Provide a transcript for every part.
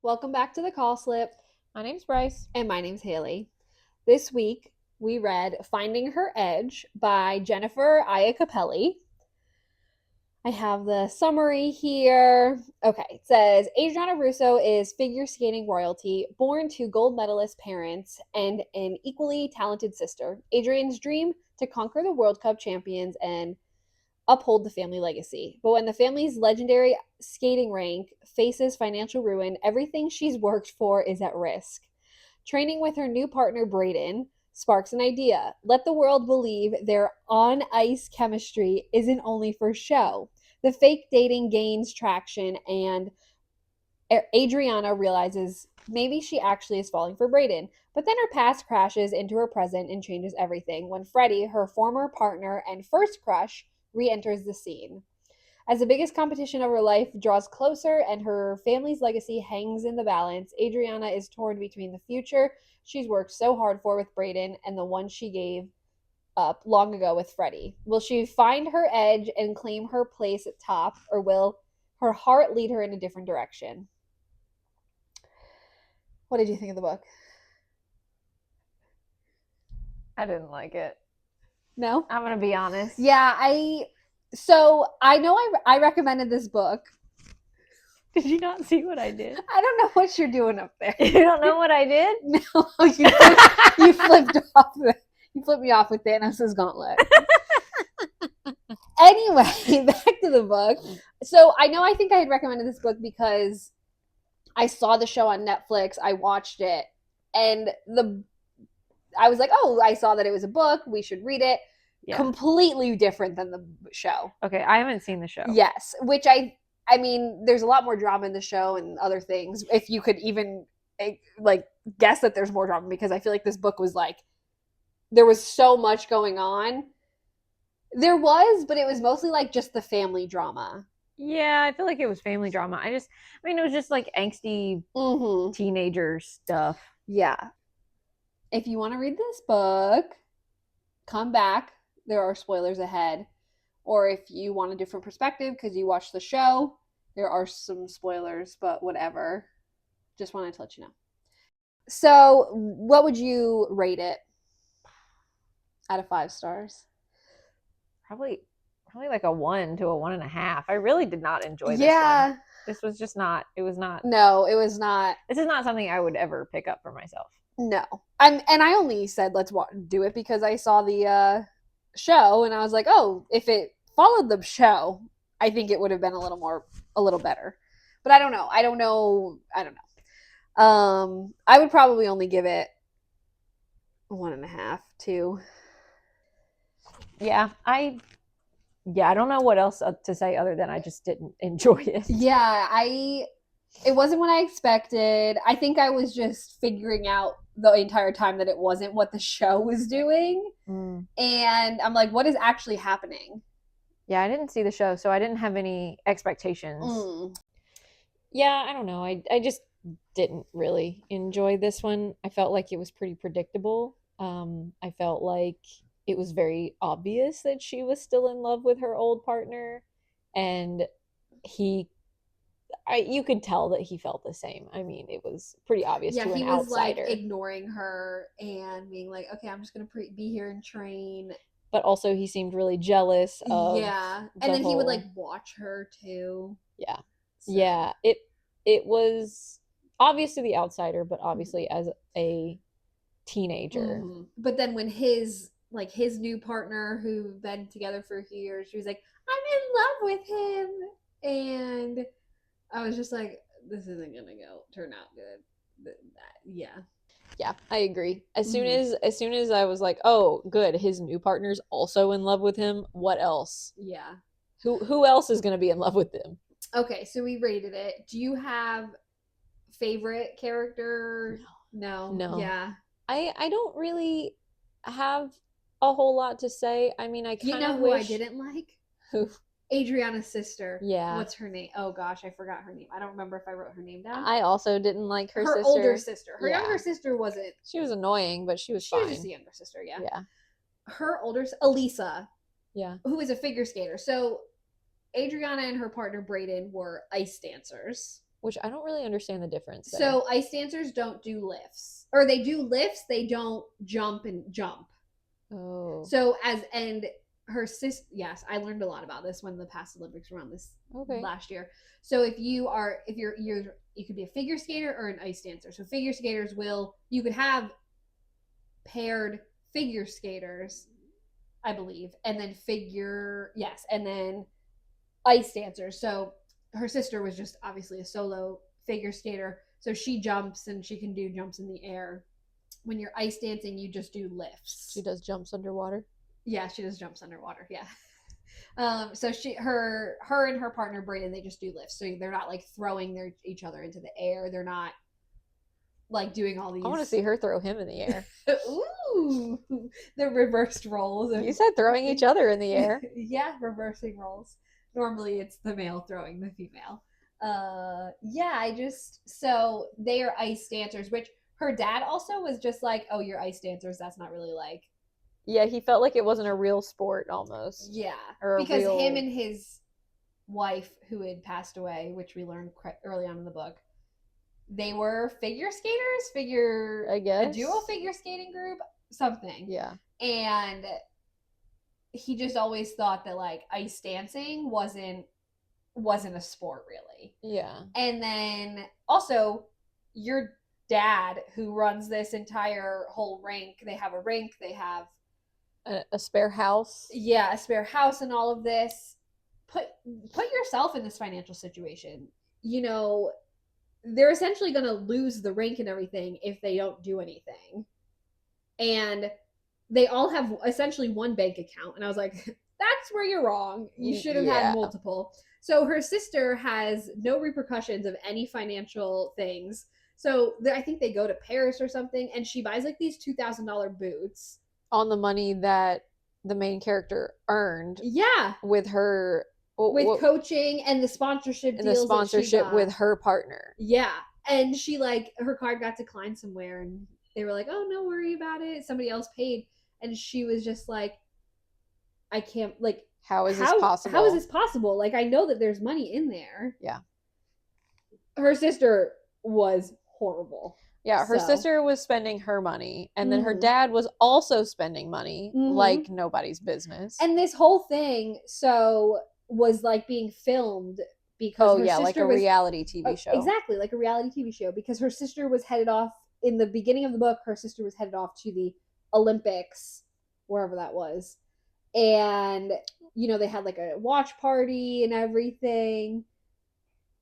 Welcome back to the call slip, My name's Bryce. and my name's Haley. This week we read Finding Her Edge by Jennifer Iacopelli. I have the summary here. Okay, it says Adriana Russo is figure skating royalty, born to gold medalist parents and an equally talented sister. Adrian's dream to conquer the World Cup champions and uphold the family legacy. But when the family's legendary skating rank faces financial ruin, everything she's worked for is at risk. Training with her new partner, Brayden, sparks an idea. Let the world believe their on ice chemistry isn't only for show. The fake dating gains traction, and Adriana realizes maybe she actually is falling for Brayden. But then her past crashes into her present and changes everything when Freddie, her former partner and first crush, re enters the scene. As the biggest competition of her life draws closer and her family's legacy hangs in the balance, Adriana is torn between the future she's worked so hard for with Brayden and the one she gave up long ago with Freddie. Will she find her edge and claim her place at top, or will her heart lead her in a different direction? What did you think of the book? I didn't like it. No? I'm going to be honest. Yeah, I know I recommended this book. Did you not see what I did? I don't know what you're doing up there. You don't know what I did? No, you flipped off you flipped me off with Thanos' gauntlet. Anyway, back to the book. So I think I had recommended this book because I saw the show on Netflix. I watched it, and I was like, oh, I saw that it was a book. We should read it. Yeah. Completely different than the show. Okay, I haven't seen the show. Yes, which I mean, there's a lot more drama in the show and other things. If you could even like guess that there's more drama, because I feel like this book was like there was so much going on. There was, but it was mostly like just the family drama. Yeah, I feel like it was family drama. It was just like angsty teenager stuff. Yeah. If you want to read this book, come back. There are spoilers ahead. Or if you want a different perspective because you watched the show, there are some spoilers, but whatever. Just wanted to let you know. So, what would you rate it out of 5 stars? Probably like a 1 to a 1.5. I really did not enjoy this one. This was just not. It was not. No, it was not. This is not something I would ever pick up for myself. No, and I only said let's do it because I saw the show and I was like, oh, if it followed the show, I think it would have been a little better. But I don't know. I don't know. I would probably only give it 1.5, 2. Yeah, I don't know what else to say other than I just didn't enjoy it. Yeah, it wasn't what I expected. I think I was just figuring out the entire time that it wasn't what the show was doing. And I'm like, what is actually happening? Yeah, I didn't see the show, so I didn't have any expectations. Yeah, I don't know. I just didn't really enjoy this one. I felt like it was pretty predictable. I felt like it was very obvious that she was still in love with her old partner, and you could tell that he felt the same. I mean, it was pretty obvious to an outsider. Yeah, he was like ignoring her and being like, okay, I'm just going to be here and train. But also he seemed really jealous of and then he would like watch her too. Yeah. So. Yeah, it was obvious to the outsider, but obviously as a teenager. But then when his new partner who've been together for a few years, she was like, I'm in love with him, and I was just like, this isn't gonna turn out good. Yeah, I agree. As soon as I was like, oh, good, his new partner's also in love with him. What else? Yeah. Who else is gonna be in love with him? Okay, so we rated it. Do you have favorite character? No. Yeah. I don't really have a whole lot to say. I mean, I kind of who I didn't like? Who? Adriana's sister. Yeah. What's her name? Oh gosh, I forgot her name. I don't remember if I wrote her name down. I also didn't like her sister. Her older sister. Her younger sister wasn't. She was annoying, but she was fine. She was just the younger sister, yeah. Yeah. Her older Elisa. Yeah. Who is a figure skater. So Adriana and her partner Brayden were ice dancers. which I don't really understand the difference there. So ice dancers don't do lifts, or they do lifts. They don't jump and jump. Oh. So and her sister, yes, I learned a lot about this when the past Olympics were on this last year. So if you're you could be a figure skater or an ice dancer. So figure skaters you could have paired figure skaters, I believe, and then and then ice dancers. So her sister was just obviously a solo figure skater. So she jumps and she can do jumps in the air. When you're ice dancing, you just do lifts. She does jumps underwater? Yeah, she does jumps underwater. Yeah. So her and her partner Brayden, they just do lifts. So they're not like throwing each other into the air. They're not like doing all these. I want to see her throw him in the air. Ooh, the reversed roles. You said throwing each other in the air. Yeah, reversing roles. Normally it's the male throwing the female. So they are ice dancers, which her dad also was just like, oh, you're ice dancers. That's not really like. Yeah, he felt like it wasn't a real sport almost. Yeah, because him and his wife, who had passed away, which we learned early on in the book, they were figure skaters, I guess. A duo figure skating group, something. Yeah. And he just always thought that like ice dancing wasn't a sport really. Yeah. And then also your dad, who runs this entire whole rink, they have a rink, they have a spare house. Yeah, a spare house and all of this. Put yourself in this financial situation. You know, they're essentially going to lose the rink and everything if they don't do anything. And they all have essentially one bank account. And I was like, that's where you're wrong. You should have had multiple. So her sister has no repercussions of any financial things. So I think they go to Paris or something, and she buys like these $2,000 boots. On the money that the main character earned. Yeah. With her. With coaching and the sponsorship deals. And the sponsorship with her partner. Yeah. And she her card got declined somewhere, and they were like, oh, no worry about it. Somebody else paid. And she was just like, I can't, like, how is this possible? How is this possible? Like, I know that there's money in there. Yeah. Her sister was horrible. Yeah, her sister was spending her money, and then her dad was also spending money like nobody's business. And this whole thing was like being filmed because her sister like a reality TV show. Exactly, like a reality TV show, because her sister was headed off in the beginning of the book. Her sister was headed off to the Olympics, wherever that was, and they had like a watch party and everything.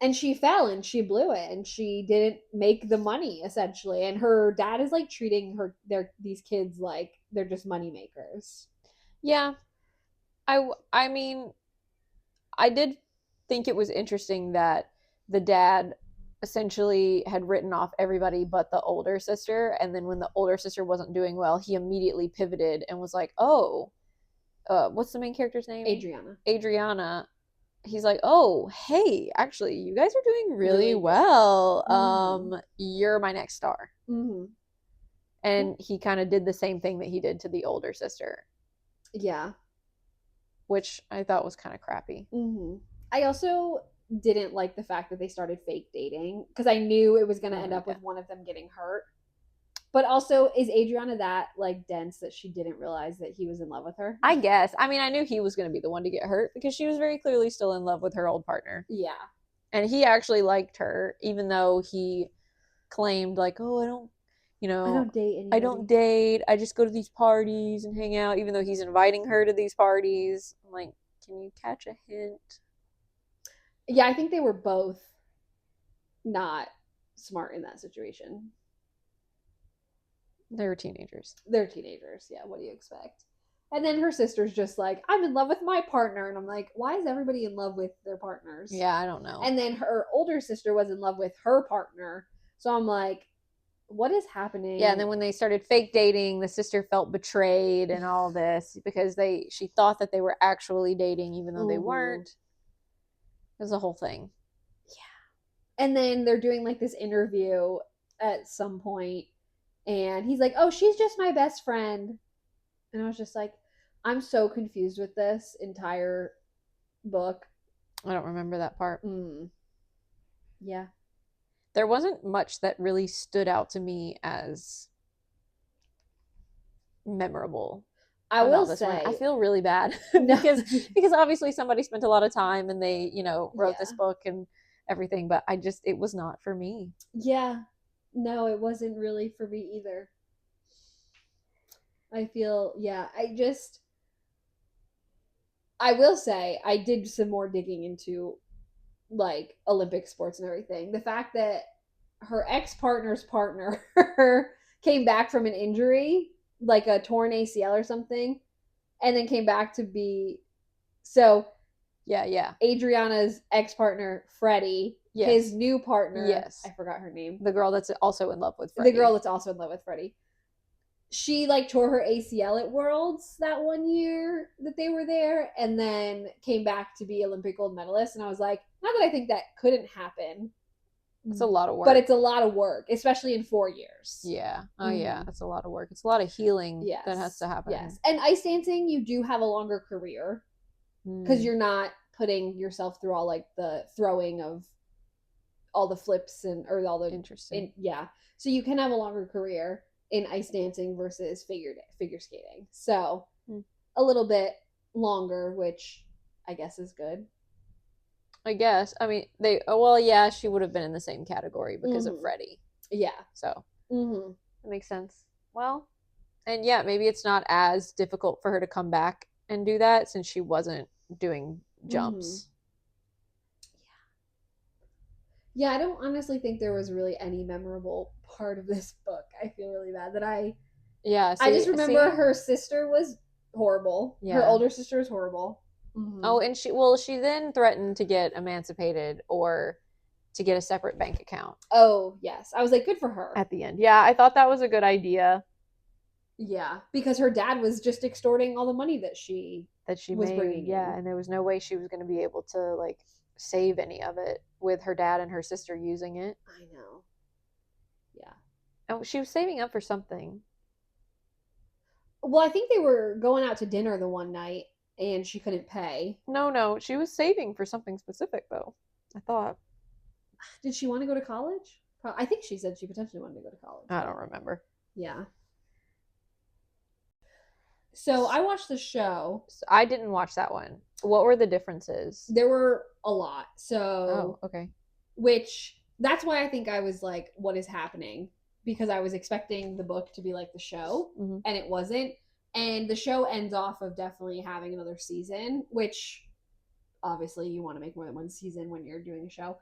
And she fell and she blew it and she didn't make the money essentially. And her dad is like treating these kids like they're just money makers. Yeah. I mean, I did think it was interesting that the dad essentially had written off everybody but the older sister. And then when the older sister wasn't doing well, he immediately pivoted and was like, oh, what's the main character's name? Adriana. He's like, oh, hey, actually, you guys are doing really well. You're my next star. And he kind of did the same thing that he did to the older sister. Yeah. Which I thought was kind of crappy. I also didn't like the fact that they started fake dating, because I knew it was going to end up with one of them getting hurt. But also, is Adriana that like dense that she didn't realize that he was in love with her? I guess. I mean, I knew he was going to be the one to get hurt because she was very clearly still in love with her old partner. Yeah. And he actually liked her, even though he claimed like, oh, I don't date anybody. I don't date. I just go to these parties and hang out, even though he's inviting her to these parties. I'm like, can you catch a hint? Yeah, I think they were both not smart in that situation. They were teenagers. They're teenagers. Yeah, what do you expect? And then her sister's just like, I'm in love with my partner. And I'm like, why is everybody in love with their partners? Yeah, I don't know. And then her older sister was in love with her partner. So I'm like, what is happening? Yeah, and then when they started fake dating, the sister felt betrayed and all this because she thought that they were actually dating even though they weren't. It was a whole thing. Yeah. And then they're doing like this interview at some point. And he's like, oh, she's just my best friend. And I was just like, I'm so confused with this entire book. I don't remember that part. Yeah. there wasn't much that really stood out to me as memorable I will about this one. I say, feel really bad no, because obviously somebody spent a lot of time and they, wrote this yeah, book and everything, but it was not for me. yeah, no, it wasn't really for me either. I feel, yeah, I will say, I did some more digging into like Olympic sports and everything. The fact that her ex partner's partner came back from an injury, like a torn ACL or something, and then came back to be so Yeah. Adriana's ex partner, Freddie, his Yes. new partner, Yes. I forgot her name, The girl that's also in love with the Freddie. girl that's also in love with Freddie. She like tore her ACL at Worlds that one year that they were there, and then came back to be Olympic gold medalist. And I was like, not that I think that couldn't happen, It's a lot of work. but it's a lot of work, especially in 4 years. Yeah. Oh, yeah. That's a lot of work. It's a lot of healing Yes. that has to happen. Yes. And ice dancing, you do have a longer career because you're not putting yourself through all like the throwing of all the flips and or all the Interesting. yeah. So you can have a longer career in ice dancing versus figure skating. So a little bit longer, which I guess is good. I guess. I mean, well, yeah, she would have been in the same category because of Freddie. Yeah. So that makes sense. Well, and yeah, maybe it's not as difficult for her to come back and do that since she wasn't doing jumps. Yeah, I don't honestly think there was really any memorable part of this book. I feel really bad that Yeah, I just remember her sister was horrible. Yeah. Her older sister was horrible. Oh, and she then threatened to get emancipated or to get a separate bank account. Oh, yes. I was like, good for her. At the end. Yeah, I thought that was a good idea. Yeah, because her dad was just extorting all the money that she was made. bringing Yeah, in. and there was no way she was going to be able to like save any of it with her dad and her sister using it. I know. Yeah. Oh, she was saving up for something. Well, I think they were going out to dinner the one night and she couldn't pay. No, she was saving for something specific though. I thought. Did she want to go to college? I think she said she potentially wanted to go to college. I don't remember. Yeah. So I watched the show. I didn't watch that one. What were the differences? There were a lot. So, okay. Which that's why I think I was like, what is happening? Because I was expecting the book to be like the show, and it wasn't. And the show ends off of definitely having another season, which obviously you want to make more than one season when you're doing a show.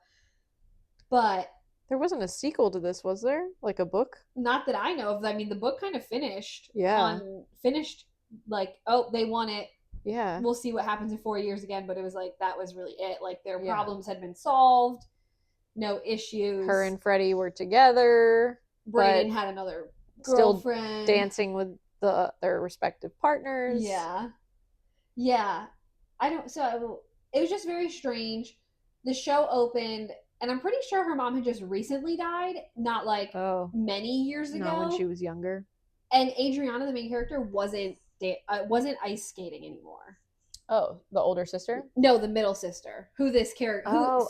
But there wasn't a sequel to this, was there? Like a book? Not that I know of. I mean, the book kind of finished. Yeah. Finished like, oh, they won it. Yeah. We'll see what happens in 4 years again. But it was like, that was really it. Like their problems had been solved. No issues. Her and Freddie were together. Brayden had another girlfriend. Still dancing with their respective partners. Yeah. Yeah. It was just very strange. The show opened, and I'm pretty sure her mom had just recently died, not like many years ago. Not when she was younger. And Adriana, the main character, wasn't ice skating anymore. Oh, the older sister? No, the middle sister. Who this character?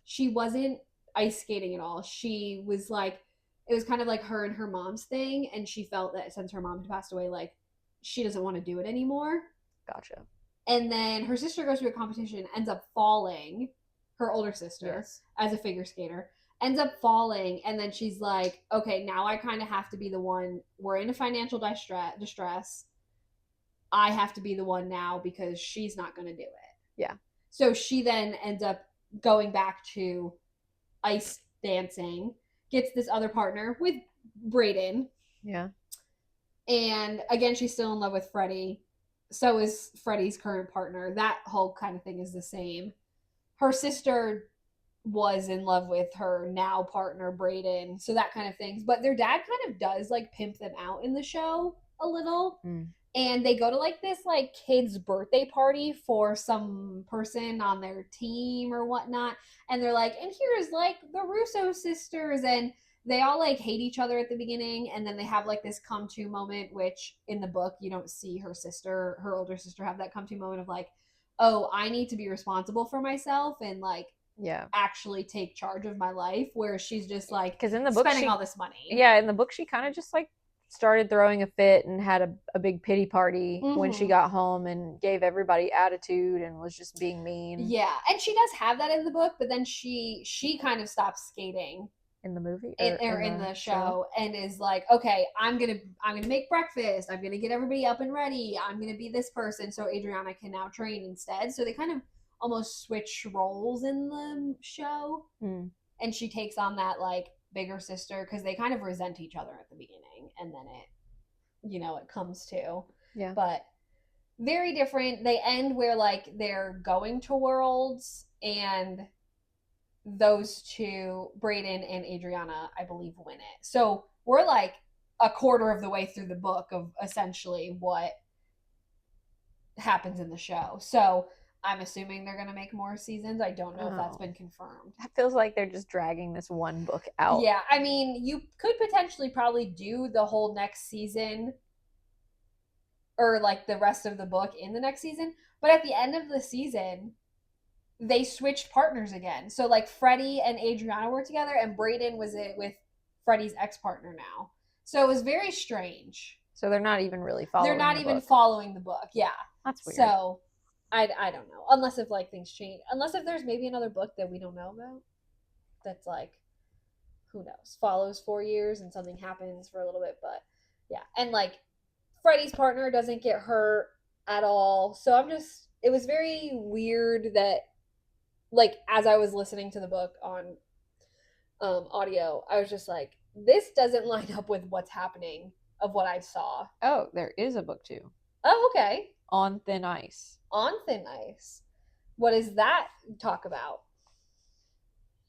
She wasn't ice skating at all. She was like, it was kind of like her and her mom's thing, and she felt that since her mom had passed away, like she doesn't want to do it anymore. Gotcha. And then her sister goes to a competition, ends up falling. Her older sister, as a figure skater, ends up falling, and then she's like, okay, now I kind of have to be the one. We're in a financial distress. I have to be the one now because she's not going to do it. Yeah. So she then ends up going back to ice dancing, gets this other partner with Brayden. Yeah. And again, she's still in love with Freddie. So is Freddie's current partner. That whole kind of thing is the same. Her sister was in love with her now partner, Brayden. So that kind of things. But their dad kind of does like pimp them out in the show a little. And they go to like this like kid's birthday party for some person on their team or whatnot. And they're like, and here's like the Russo sisters. And they all like hate each other at the beginning. And then they have like this come to moment, which in the book, you don't see her older sister have that come to moment of like, oh, I need to be responsible for myself and like actually take charge of my life, where she's just like, because in the book spending all this money. Yeah, in the book she kind of just like started throwing a fit and had a big pity party when she got home and gave everybody attitude and was just being mean. Yeah, and she does have that in the book, but then she kind of stops skating in the movie or in the show and is like, okay, I'm gonna make breakfast, I'm gonna get everybody up and ready, I'm gonna be this person so Adriana can now train instead. So they kind of almost switch roles in the show, and she takes on that like bigger sister, because they kind of resent each other at the beginning, and then it comes to but very different. They end where like they're going to Worlds, and those two, Brayden and Adriana, I believe, win it. So we're like a quarter of the way through the book of essentially what happens in the show. So I'm assuming they're going to make more seasons. I don't know if that's been confirmed. That feels like they're just dragging this one book out. Yeah, I mean, you could potentially probably do the whole next season, or like the rest of the book in the next season. But at the end of the season, they switched partners again. So like Freddie and Adriana were together, and Brayden was it with Freddie's ex-partner now. So it was very strange. So they're not even really following. They're not even following the book. Yeah, that's weird. So I don't know, unless if like things change, unless if there's maybe another book that we don't know about that's like, who knows, follows 4 years and something happens for a little bit. But yeah, and like Freddie's partner doesn't get hurt at all. So it was very weird that, like, as I was listening to the book on audio, I was just like, this doesn't line up with what's happening of what I saw. Oh, there is a book too. Oh, okay. On Thin Ice. On Thin Ice. What does that talk about?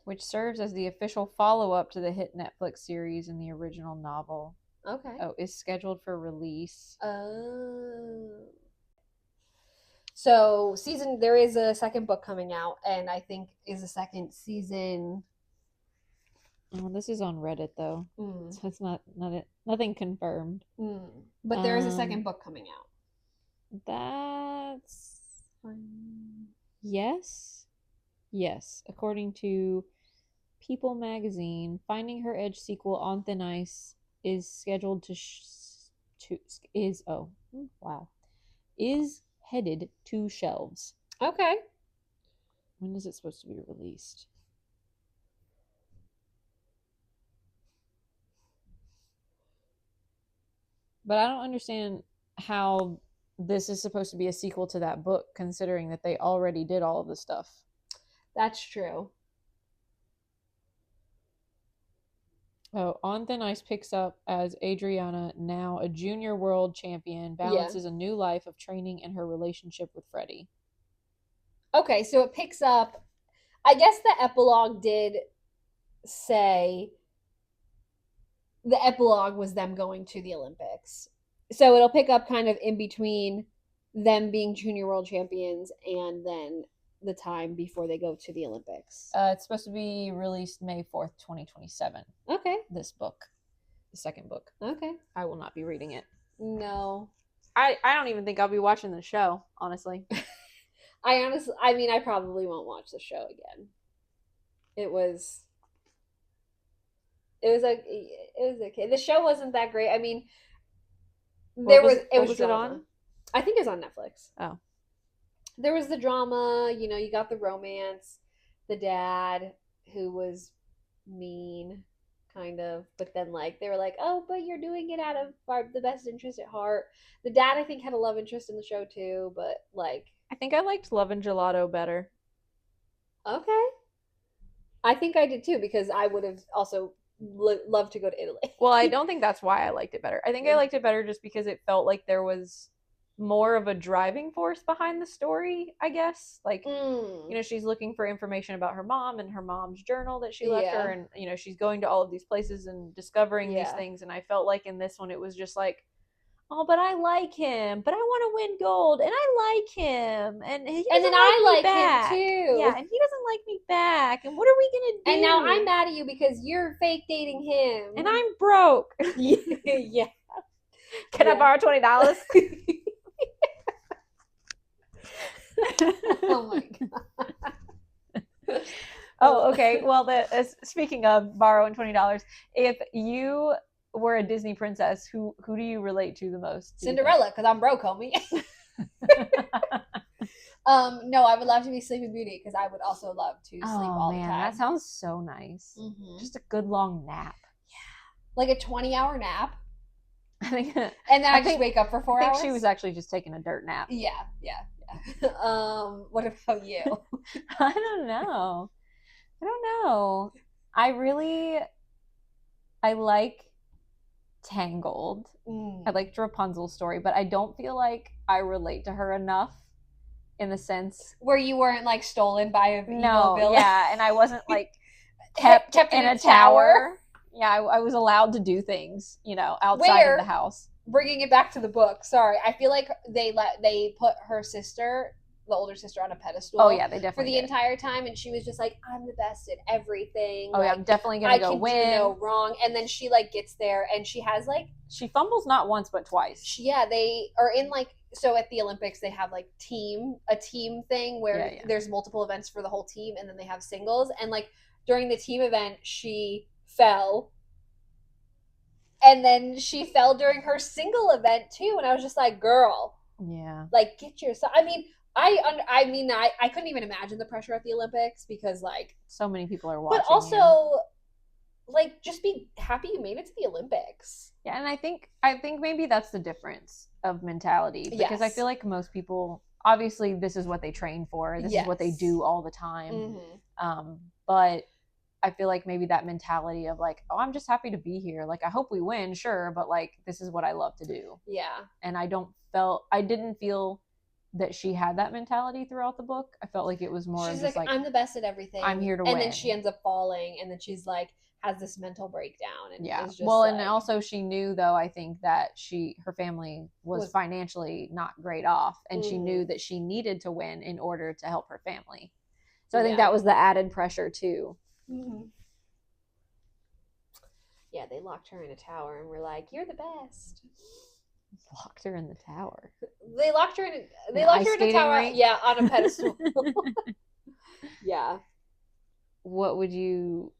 Which serves as the official follow-up to the hit Netflix series and the original novel. Okay. Oh, is scheduled for release. So there is a second book coming out, and I think is a second season. Oh, this is on Reddit though, so it's nothing confirmed. But there is a second book coming out. That's yes. According to People magazine, Finding Her Edge sequel On Thin Ice is scheduled is headed to shelves. Okay. When is it supposed to be released? But I don't understand how this is supposed to be a sequel to that book, considering that they already did all of the stuff. That's true. Oh, On Thin Ice picks up as Adriana, now a junior world champion, balances a new life of training in her relationship with Freddie. Okay, so it picks up, I guess the epilogue did say, the epilogue was them going to the Olympics. So it'll pick up kind of in between them being junior world champions and then the time before they go to the Olympics. It's supposed to be released May 4th, 2027. Okay. This book. The second book. Okay. I will not be reading it. No. I don't even think I'll be watching the show, honestly. I probably won't watch the show again. It was okay. The show wasn't that great. I mean, it was it on? I think it was on Netflix. Oh. There was the drama, you got the romance, the dad who was mean, kind of, but then like they were like, oh, but you're doing it out of the best interest at heart. The dad, I think, had a love interest in the show too, but like, I think I liked Love and Gelato better. Okay. I think I did too, because I would have also loved to go to Italy. Well, I don't think that's why I liked it better. I think I liked it better just because it felt like there was more of a driving force behind the story, I guess. Like, she's looking for information about her mom and her mom's journal that she left her, and she's going to all of these places and discovering these things, and I felt like in this one it was just like, oh, but I like him, but I want to win gold, and I like him, and then I like him too. Yeah, and he doesn't like me back, and what are we gonna do? And now I'm mad at you because you're fake dating him, and I'm broke. Yeah. Can I borrow $20? Oh my god. Oh, okay. Well, speaking of borrowing $20, if you were a Disney princess, who do you relate to the most? Cinderella, because I'm broke, homie. No, I would love to be Sleeping Beauty because I would also love to sleep all the time. That sounds so nice. Just a good long nap. Yeah, like a 20-hour nap. I think, and then I just wake up for 4 hours. I think she was actually just taking a dirt nap. Yeah. What about you? I don't know. I like Tangled. I like Rapunzel's story, but I don't feel like I relate to her enough in the sense where you weren't like stolen by a evil villain. Yeah, and I wasn't like kept in a tower. Yeah, I was allowed to do things, outside of the house. Bringing it back to the book, sorry, I feel like they put her sister, the older sister, on a pedestal. Oh yeah, they definitely for the entire time, and she was just like, I'm the best at everything. Oh yeah, I'm definitely gonna go win. I can do no wrong. And then she like gets there, and she has like she fumbles not once but twice. They are in like, so at the Olympics they have like a team thing where there's multiple events for the whole team, and then they have singles, and like during the team event she fell. And then she fell during her single event too, and I was just like, "Girl, like get yourself." I mean, I couldn't even imagine the pressure at the Olympics because like so many people are watching. But also, like, just be happy you made it to the Olympics. Yeah, and I think maybe that's the difference of mentality because I feel like most people, obviously, this is what they train for. This is what they do all the time. But I feel like maybe that mentality of like, oh, I'm just happy to be here. Like, I hope we win, sure, but like, this is what I love to do. Yeah. And I didn't feel that she had that mentality throughout the book. I felt like it was more she's just like, I'm the best at everything. I'm here to win. And then she ends up falling, and then she's like, has this mental breakdown. And yeah. Just well, and also she knew, though, I think that her family was financially not great off, and she knew that she needed to win in order to help her family. So I think that was the added pressure too. Yeah, they locked her in a tower and were like, "You're the best." Locked her in the tower. They locked her in. They locked her in a tower. Rink? Yeah, on a pedestal. Yeah. What do you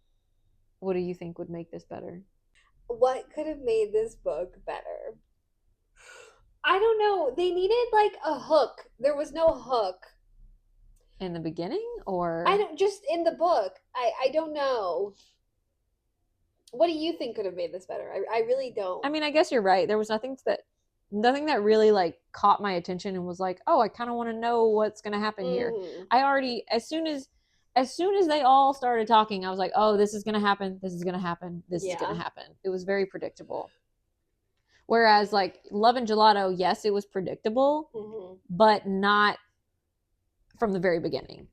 think would make this better? What could have made this book better? I don't know. They needed like a hook. There was no hook. In the beginning, or I don't, just in the book. I don't know. What do you think could have made this better? I really don't. I mean, I guess you're right. There was nothing that really like caught my attention and was like, oh, I kind of want to know what's going to happen here. I already, as soon as they all started talking, I was like, oh, this is going to happen. This is going to happen. This is going to happen. It was very predictable. Whereas like Love and Gelato, yes, it was predictable, but not from the very beginning.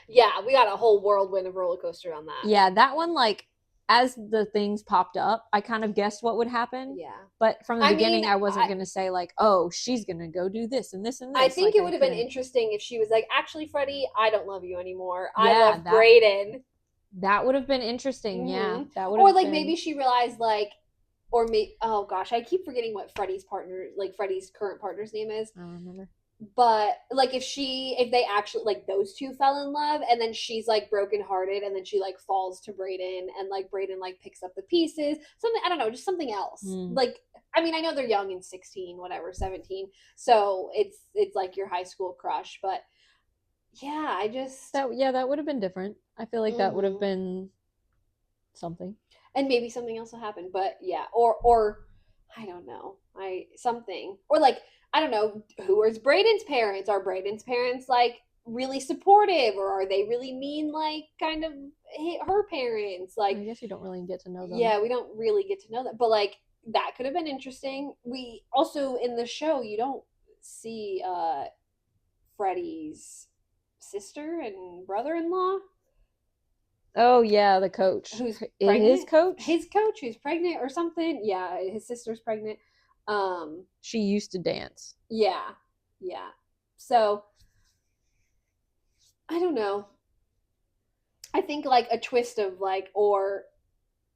Yeah, we got a whole whirlwind of roller coaster on that. Yeah, that one, like, as the things popped up, I kind of guessed what would happen. Yeah. But from the beginning, I wasn't going to say, like, oh, she's going to go do this and this and this. I think it would have been interesting if she was like, actually, Freddie, I don't love you anymore. I love Brayden. That would have been interesting, yeah. That would or, like, maybe she realized, like, or maybe, oh, gosh, I keep forgetting what Freddie's current partner's name is. I don't remember. But like if they actually like those two fell in love, and then she's like brokenhearted, and then she like falls to Brayden, and like Brayden like picks up the pieces, something, I don't know, just something else. Like, I mean, I know they're young and 16, whatever, 17, so it's like your high school crush, but yeah, that would have been different. I feel like that would have been something, and maybe something else will happen. But yeah, or I don't know, something, or like, I don't know, who is Brayden's parents? Are Brayden's parents like really supportive, or are they really mean, like kind of her parents? Like, I guess you don't really get to know them. Yeah, we don't really get to know them, but like that could have been interesting. We also, in the show, you don't see Freddie's sister and brother-in-law. Oh yeah, the coach. Who's pregnant? His coach who's pregnant or something. Yeah, his sister's pregnant. She used to dance. Yeah. So I don't know. I think like a twist of like, or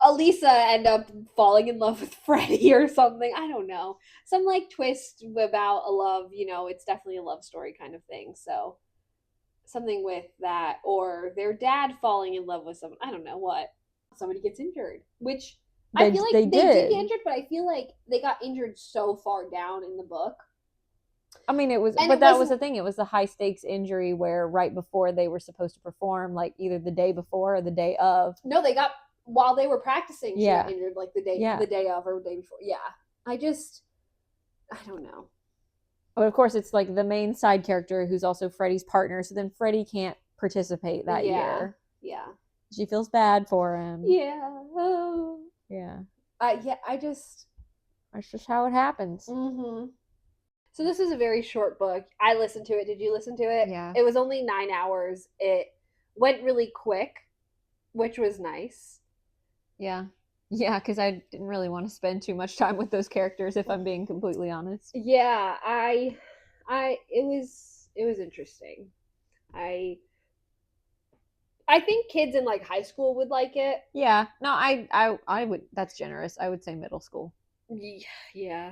Elisa end up falling in love with Freddie or something. I don't know. Some like twist about a love, it's definitely a love story kind of thing. So something with that, or their dad falling in love with someone. I don't know what. Somebody gets injured, which I feel like they did get injured, but I feel like they got injured so far down in the book. I mean, it was, and but that was the thing. It was the high stakes injury where right before they were supposed to perform, like either the day before or the day of. No, they got while they were practicing. She got injured like the day of or the day before. Yeah, I don't know. But of course, it's like the main side character who's also Freddie's partner. So then Freddie can't participate that year. Yeah. She feels bad for him. Yeah. Yeah. That's just how it happens. Mm-hmm. So this is a very short book. I listened to it. Did you listen to it? Yeah. It was only 9 hours. It went really quick, which was nice. Yeah. Yeah, because I didn't really want to spend too much time with those characters, if I'm being completely honest. Yeah, it was interesting. I think kids in like high school would like it. Yeah, no, I would. That's generous. I would say middle school. Yeah,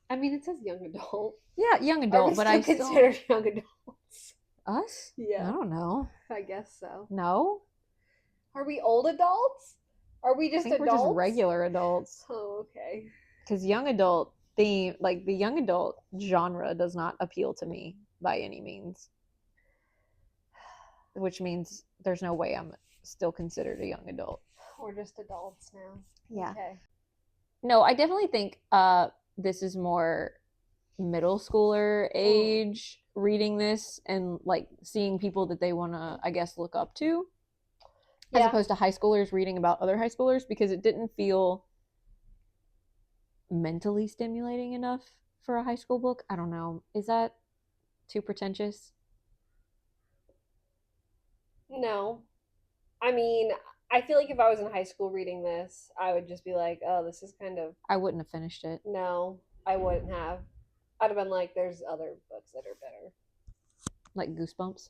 I mean it says young adult. Yeah, young adult, but I still consider young adults. Us? Yeah, I don't know. I guess so. No. Are we old adults? Are we just adults? We're just regular adults. Oh, okay. Because young adult theme, like the young adult genre, does not appeal to me by any means. Which means there's no way I'm still considered a young adult. We're just adults now. Yeah. Okay. No, I definitely think this is more middle schooler age reading this and like seeing people that they want to, I guess, look up to. As opposed to high schoolers reading about other high schoolers, because it didn't feel mentally stimulating enough for a high school book. I don't know. Is that too pretentious? No. I mean, I feel like if I was in high school reading this, I would just be like, oh, this is kind of... I wouldn't have finished it. No, I wouldn't have. I'd have been like, there's other books that are better. Like Goosebumps?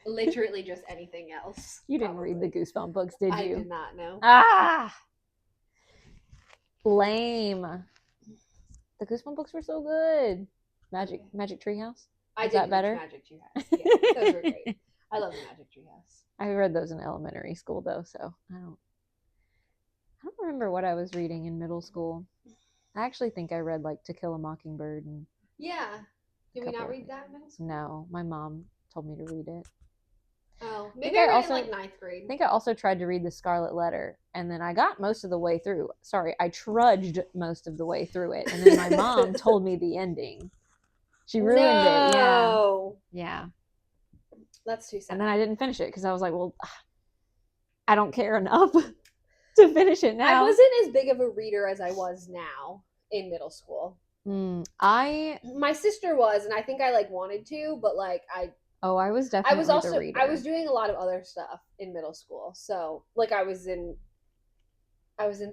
Literally just anything else. You didn't read the Goosebump books, did you? I did not know. Ah! Lame. The Goosebump books were so good. Magic Treehouse? Is that better? Magic Treehouse. Yeah, those were great. I love Magic Treehouse. I read those in elementary school though, so I don't remember what I was reading in middle school. I actually think I read like To Kill a Mockingbird and Did we not read that in middle school? No, my mom told me to read it. Oh, maybe I read it in like 9th grade. I think I also tried to read The Scarlet Letter, and then I got most of the way through. Sorry, I trudged most of the way through it, and then my mom told me the ending. She ruined it. Yeah. That's too sad. And then I didn't finish it because I was like, well, I don't care enough to finish it now. I wasn't as big of a reader as I was now in middle school. My sister was, and I think I like wanted to, but like I was definitely the reader. I was doing a lot of other stuff in middle school. So like I was in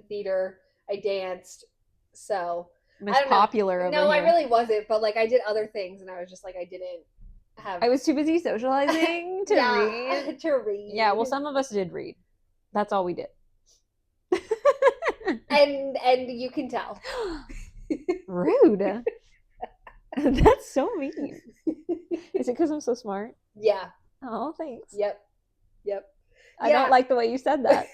theater, I danced, so Miss Popular over here. No, I really wasn't, but like I did other things and I was just like I was too busy socializing to read. To read. Yeah, well some of us did read. That's all we did. and you can tell. Rude. That's so mean. Is it because I'm so smart? Yeah. Oh, thanks. Yep. I don't like the way you said that.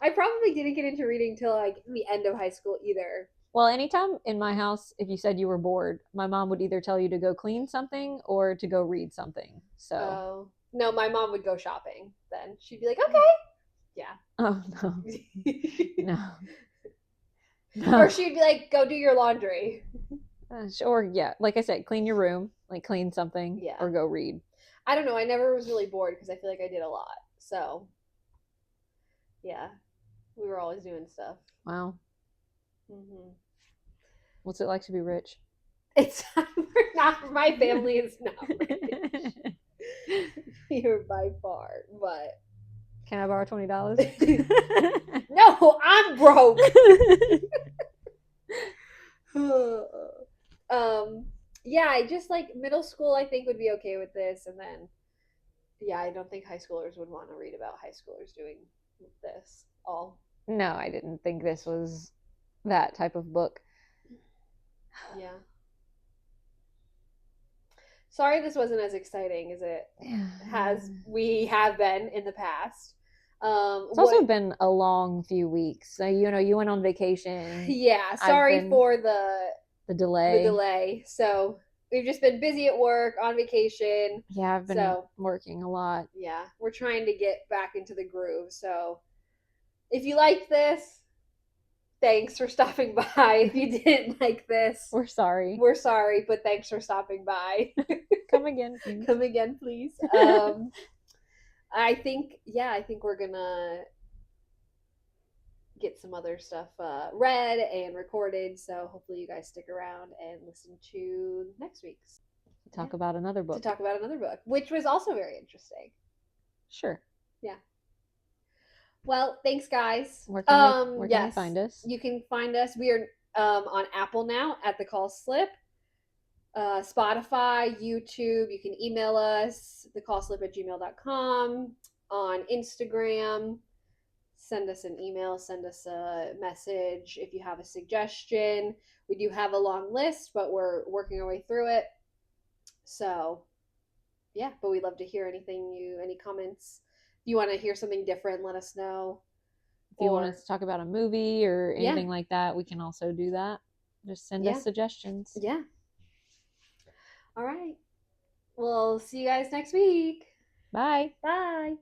I probably didn't get into reading till like the end of high school either. Well, anytime in my house, if you said you were bored, my mom would either tell you to go clean something or to go read something. So no, my mom would go shopping then. She'd be like, okay. Yeah. Oh, no. No. Or she'd be like, go do your laundry. Or, yeah, like I said, clean your room, like clean something, or go read. I don't know. I never was really bored because I feel like I did a lot. So, yeah, we were always doing stuff. Wow. Mm-hmm. What's it like to be rich? It's not. My family is not rich. You're by far, but. Can I borrow $20? No, I'm broke. Yeah, I just like middle school I think would be okay with this, and then I don't think high schoolers would want to read about high schoolers doing this all. No, I didn't think this was that type of book. Yeah. Sorry this wasn't as exciting as it we have been in the past. It's also been a long few weeks. So, you went on vacation. Yeah, sorry for the delay. So we've just been busy at work, on vacation. Yeah, I've been working a lot. Yeah, we're trying to get back into the groove. So if you liked this, thanks for stopping by. If you didn't like this, we're sorry. We're sorry, but thanks for stopping by. Come again, please. Come again, please. I think we're gonna get some other stuff read and recorded. So hopefully you guys stick around and listen to next week's. To talk about another book. To talk about another book, which was also very interesting. Sure. Yeah. Well, thanks, guys. Where can you find us? You can find us. We are on Apple now at The Call Slip. Spotify, YouTube. You can email us, thecallslip@gmail.com. On Instagram, send us an email, send us a message if you have a suggestion. We do have a long list, but we're working our way through it. So, yeah, but we'd love to hear any comments. If you want to hear something different, let us know. If you want us to talk about a movie or anything like that, we can also do that. Just send us suggestions. Yeah. All right. We'll see you guys next week. Bye. Bye.